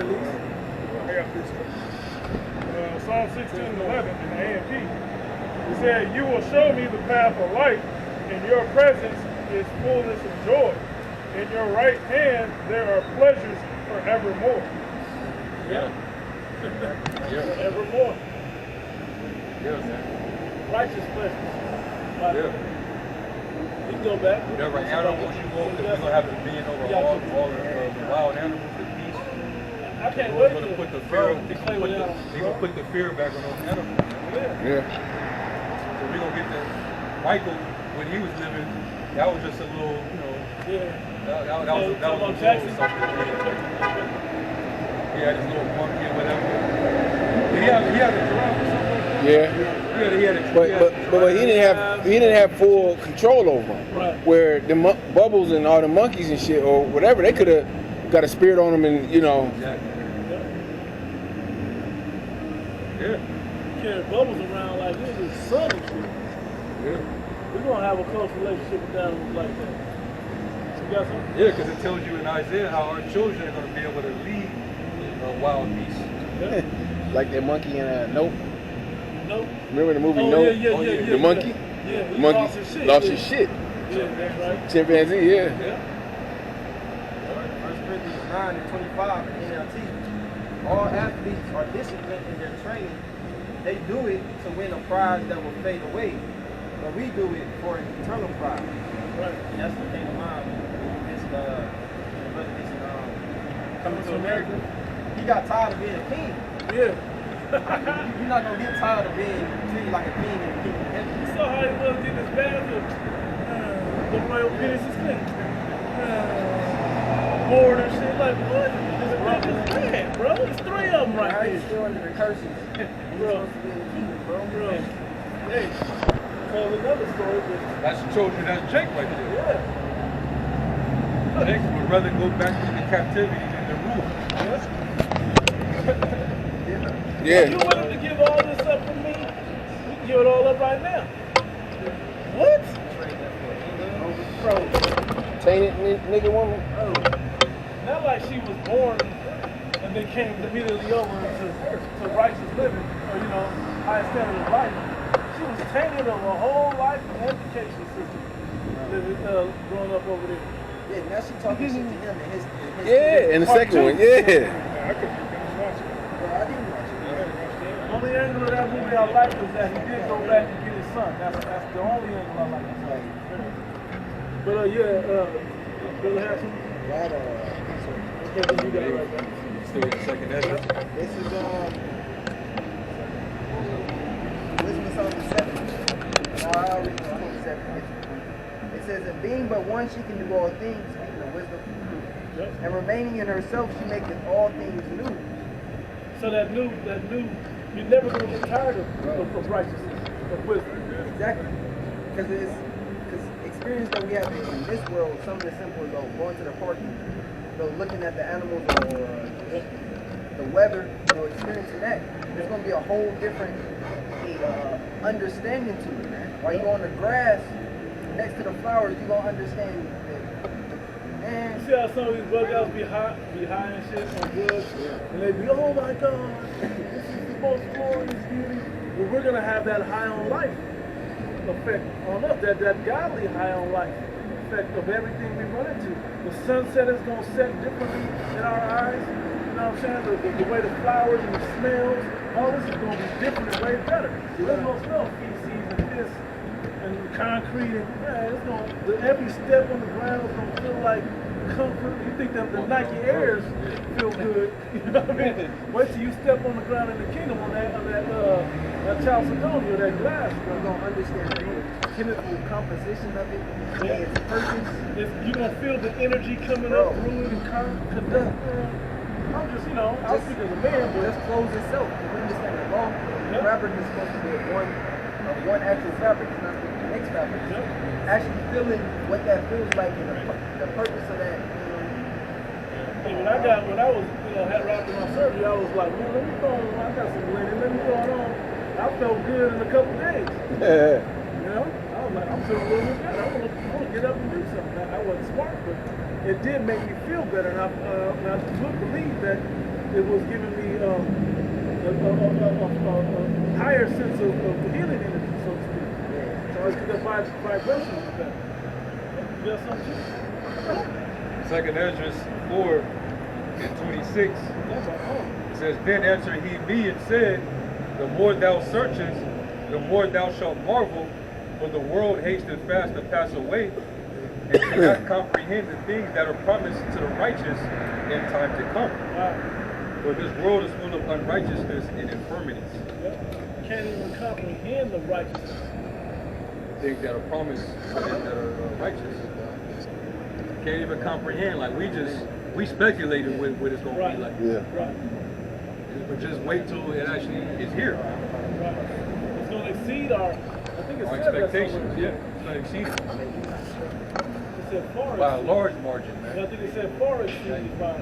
least. I got this. Psalm 16:11 in the A&P. It said, "You will show me the path of life. In your presence is fullness of joy. In your right hand there are pleasures forevermore." Yeah. Forevermore. Yeah, man. Righteous pleasures. Like, Yeah. you can go back. Whatever animals you want, because we're going to have dominion over all the wild animals, the beasts. I can't We're wait going to put the to fear, play with animals. they're going to put the fear back on those animals. Yeah. So we're going to get the, Michael, when he was living, that was just a little, you know, that was a little Jackson. something. He had his little monkey or whatever. He had a giraffe or something. Yeah. He had a But he didn't have full control over them. Right. Where the Bubbles and all the monkeys and shit or whatever, they could have got a spirit on them and Exactly. Yeah. Carry Bubbles around like this is son and shit. Yeah. We're gonna have a close relationship with animals like that. So you got something? Yeah, because it tells you in Isaiah how our children are going to be able to lead wild beasts. Yeah. like that monkey in Nope. Nope. Remember the movie Oh, Nope? yeah. The monkey? Yeah, The he monkey lost his shit. Yeah, that's right. Chimpanzee, yeah. Yeah. 1 Corinthians 9:25 in NLT. All athletes are disciplined in their training. They do it to win a prize that will fade away, but we do it for an eternal prize. Right. And that's the thing of mine. Coming to America, he got tired of being a king. Yeah. You're not gonna get tired of being treated like a king in the kingdom of heaven. You saw how he was getting his bath with the royal penis is clean. Bored and shit. Like, what? This fuck is bad, bro. There's 3 of them How right you here. still under the curses? And you're Bro. supposed to be in the kingdom, bro. Bro. Hey, tell another story, but That's children, that's Jake right there. yeah. Jake would rather go back into captivity than to rule. Yeah. You willing to give all this up for me? We can give it all up right now. What? Tainted nigga woman. Not like she was born and then came immediately over to righteous living or, high standard of life. She was tainted of her whole life and education system growing up over there. Yeah, now she talking shit to him and his Yeah, and the Part second two. one, yeah. I couldn't finish watching it. Bro, I didn't watch it. Only angle of that movie I liked was that he did go back and get his son. That's the only angle I like. But Brother Harrison, That, okay, then you got it right there. Still in the second edit. this is, this was on the 7th. I already know, I'm on the 7th. It says, "And being but one, she can do all things, speaking of wisdom. Yep. And remaining in herself, she maketh all things new." So that new, you're never going to get tired of righteousness, of wisdom. Exactly. Because experience that we have in this world, something as simple as going to the park, looking at the animals or the weather, experiencing that, there's going to be a whole different understanding to it, man. While you go on the grass next to the flowers, you're going to understand that, man. You see how some of these bug outs be high and shit on drugs? And they be, oh my God, this is the most glorious beauty. Well, we're going to have that high on life effect on us, that godly high on life effect of everything we run into. The sunset is going to set differently in our eyes. You know what I'm saying? The way the flowers and the smells, all this is going to be different and way better. There's no smell feces and this and concrete and it's going to, every step on the ground is going to feel like comfort. You think that the Nike Airs feel good, you know what I mean? Wait till you step on the ground in the kingdom on that Chalcedony or that glass. You're going to understand the chemical composition of it, and its purpose. You're going to feel the energy coming up through it and conduct. I'm just, I'll speak as a man, but Just clothes itself. You understand the law. The fabric is supposed to be one actual fabric, not the next fabric. Actually feeling what that feels like and the purpose of that. when I was, had wrapped in my surgery, I was like, man, let me throw on, I got some linen, let me throw it on. I felt good in a couple days. I was like, I'm feeling a little bit better. I want to get up and do something. I wasn't smart, but it did make me feel better. And I would believe that it was giving me a higher sense of healing energy, so to speak. Yeah. So it's the vibration of that. You got something? Second Ezra 4 and 26. It says, Then answered he me and said, The more thou searchest, the more thou shalt marvel, for the world hasteth fast to pass away, and cannot comprehend the things that are promised to the righteous in time to come. For this world is full of unrighteousness and infirmities. Can't even comprehend the righteousness. Things that are promised that are righteous. Can't even comprehend. Like we speculated what it's gonna be like. Yeah. Right. But just wait till it actually is here. Right. It's going to exceed our, I think it's Our expectations. Yeah, it's gonna exceed it It said far by a exceed. large margin, I man. think it said far exceed by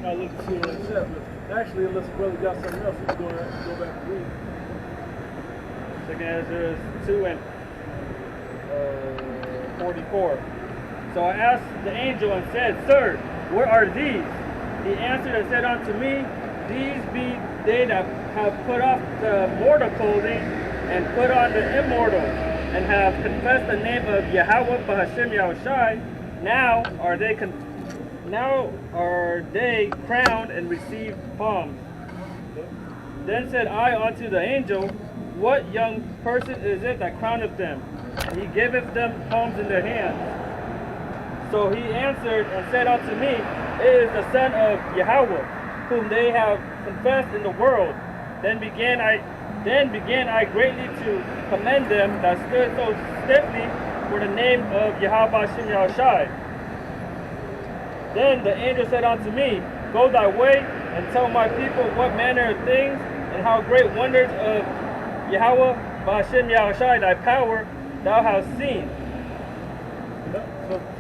I look to see what it said. But actually, unless the brother got something else, he's going to go back and read. Second Ezra 2 and 44. So I asked the angel and said, Sir, what are these? He answered and said unto me, These be they that have put off the mortal clothing and put on the immortal, and have confessed the name of Yahweh B'Hashem Yahushai. Now are they crowned and received palms. Then said I unto the angel, What young person is it that crowneth them? And he giveth them palms in their hands. So he answered and said unto me, It is the son of Yahweh, whom they have confessed in the world. Then began I greatly to commend them that stood so stiffly for the name of Yahweh Shem Yahushai. Then the angel said unto me, Go thy way and tell my people what manner of things and how great wonders of Yahweh B'Hashem Yahushai thy power thou hast seen. So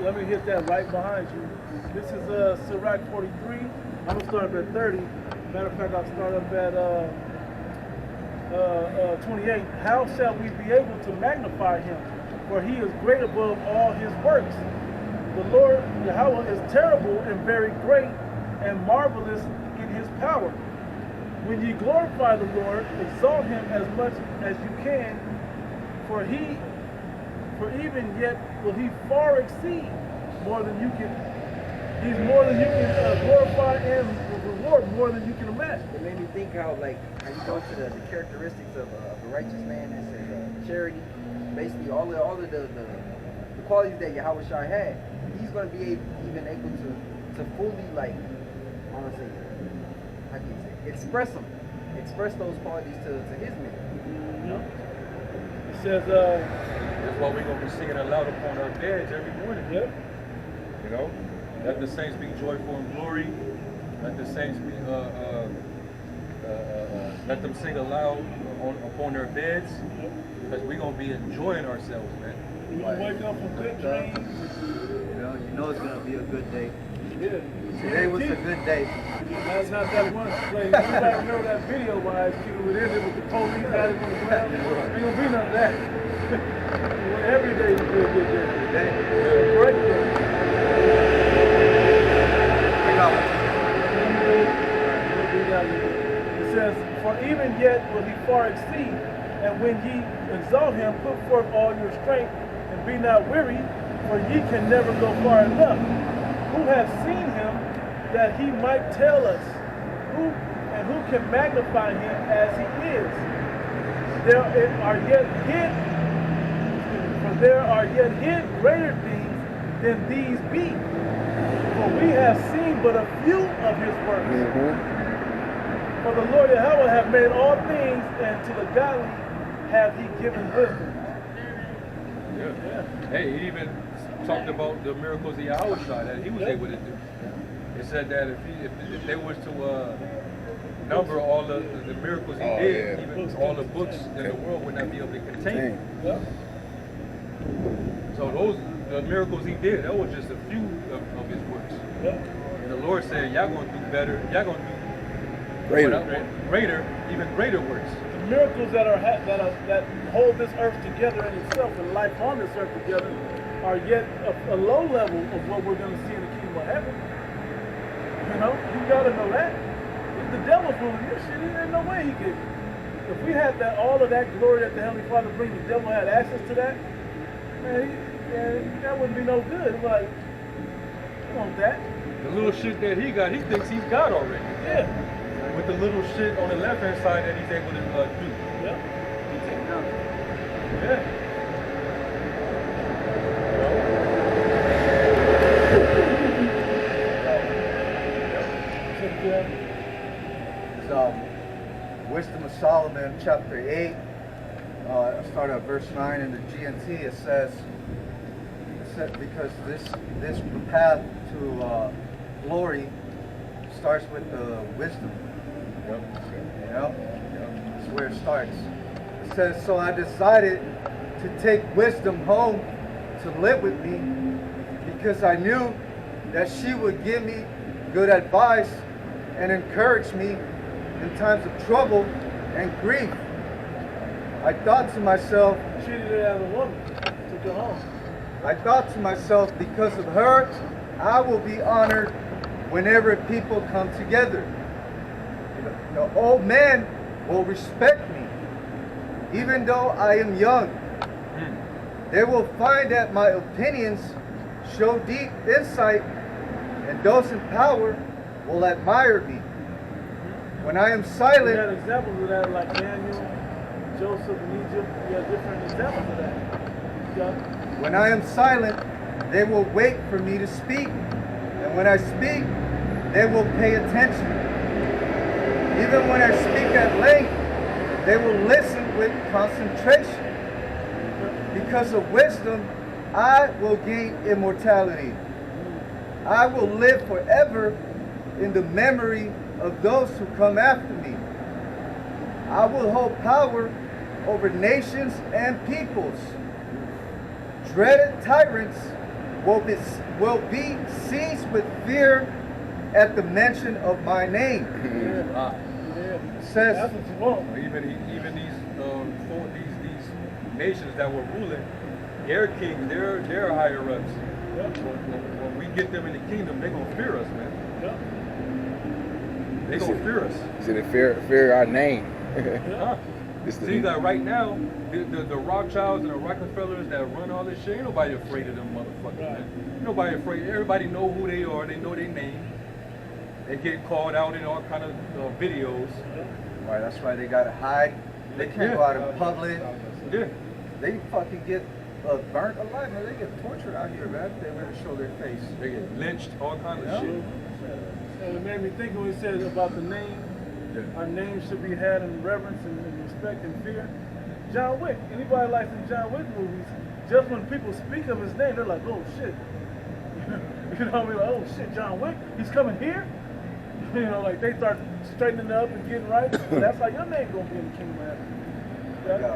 let me hit that right behind you. This is Sirach 43. I'm going to start up at 30. Matter of fact, I'll start up at 28. How shall we be able to magnify him? For he is great above all his works. The Lord Yahweh is terrible and very great and marvelous in his power. When ye glorify the Lord, exalt him as much as you can, for even yet will he far exceed more than you can. He's more than you can glorify and reward more than you can imagine. It made me think how you go into the characteristics of a righteous man. It says charity, basically all of the qualities that Yahweh Shai had. He's going to be even able to fully I want to say, how can you say, express those qualities to his men. It says, That's why we're gonna be singing aloud upon our beds every morning. yep. You know, let the saints be joyful in glory. Let the saints be let them sing aloud upon their beds, because we're gonna be enjoying ourselves, man. You wake up from good dreams. You know it's going to be a good day. Yeah. Today was a good day. That's not that one place. Everybody remember that video where I people were in there with the police got it on the ground? Ain't gonna be none of that. Every day is a good day. Great day. It says, For even yet will he far exceed, and when ye exalt him, put forth all your strength, and be not weary, for ye can never go far enough. Who hath seen him that he might tell us? Who can magnify him as he is? There are yet hid greater things than these be. For we have seen but a few of his works. For the Lord Yahweh hath made all things, and to the godly hath he given wisdom. Yeah. Hey, he even talked about the miracles of Yahweh that he was able to do. It said that if they was to number all the miracles he did, even all the books in the world would not be able to contain. So the miracles he did, that was just a few of his works. And the Lord said, y'all gonna do better, y'all gonna do even greater works. The miracles that hold this earth together in itself and life on this earth together are yet a low level of what we're going to see in the kingdom of heaven. You know, you got to know that. devil's ruling this shit. There's no way he could. If we had that, all of that glory that the Heavenly Father brings, the devil had access to that, man, that wouldn't be no good. It's like, you want that? The little shit that he got, he thinks he's God already. Yeah. With the little shit on the left-hand side that he's able to do. Yeah. Yeah. Wisdom of Solomon, chapter 8, start at verse 9 in the GNT. It says because this path to glory starts with the wisdom. You know, that's where it starts. It says, so I decided to take wisdom home to live with me because I knew that she would give me good advice and encourage me in times of trouble and grief. I thought to myself, Treated her as a woman. Took her home. I thought to myself, because of her, I will be honored whenever people come together. The old men will respect me, even though I am young. They will find that my opinions show deep insight, and those in power will admire me. When I am We silent, had examples of that, like Daniel, Joseph in Egypt. We have different examples of that. Yeah. when I am silent, they will wait for me to speak. And when I speak, they will pay attention. Even when I speak at length, they will listen with concentration. Because of wisdom, I will gain immortality. I will live forever in the memory of those who come after me. I will hold power over nations and peoples. Dreaded tyrants will be seized with fear at the mention of my name. It says, That's what you want. Even these nations that were ruling, their kings, their higher ups. When we get them in the kingdom, they're gonna fear us, man. They gonna fear us. He said, fear our name. Huh? See that right now, the Rothschilds and the Rockefellers that run all this shit, ain't nobody afraid of them motherfuckers, man. Ain't nobody afraid. Everybody know who they are. They know their name. They get called out in all kind of videos. right, that's why they gotta hide. They can't go out in public. Yeah. They fucking get burnt alive, man. They get tortured out here, man. They better show their face. They get lynched, all kind of shit. And it made me think when he said about the name, our name should be had in reverence and respect and fear. John Wick, anybody likes the John Wick movies, just when people speak of his name, they're like, oh shit. You know what I mean? Like, oh shit, John Wick, he's coming here? You know, like they start straightening up and getting right. That's how your name gonna be in the kingdom of heaven.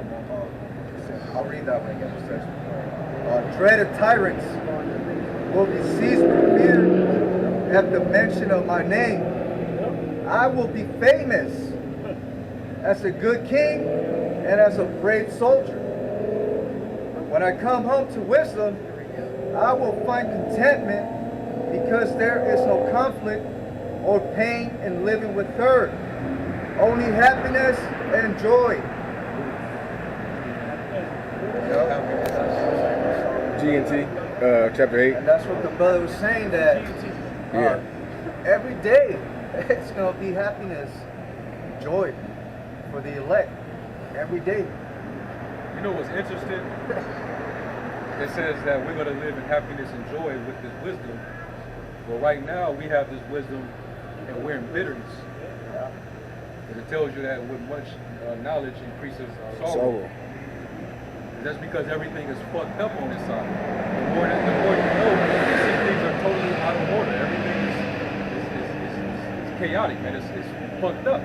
I'll read that one again. It says, dreaded tyrants will be seized with fear at the mention of my name. I will be famous as a good king and as a brave soldier. When I come home to wisdom, I will find contentment because there is no conflict or pain in living with her. Only happiness and joy. GNT, chapter 8. And that's what the brother was saying, that every day it's going to be happiness, joy for the elect. Every day. You know what's interesting? It says that we're going to live in happiness and joy with this wisdom. Well, right now we have this wisdom and we're in bitterness. And it tells you that with much knowledge increases sorrow. That's because everything is fucked up on this side. The more you know, you see things are totally out of order. Everything is chaotic, man. It's fucked up.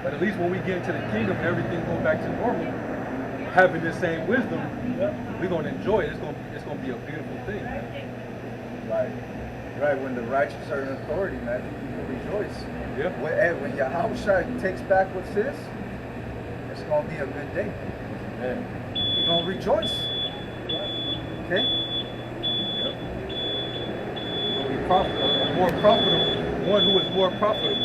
But at least when we get into the kingdom, everything goes back to normal. Having this same wisdom, we're gonna enjoy it. It's gonna be a beautiful thing. Right. When the righteous are in authority, man, people rejoice. Yeah. When Yahushua takes back what's his, it's gonna be a good day. You're gonna rejoice. Okay? Yep. More profitable. One who is more profitable.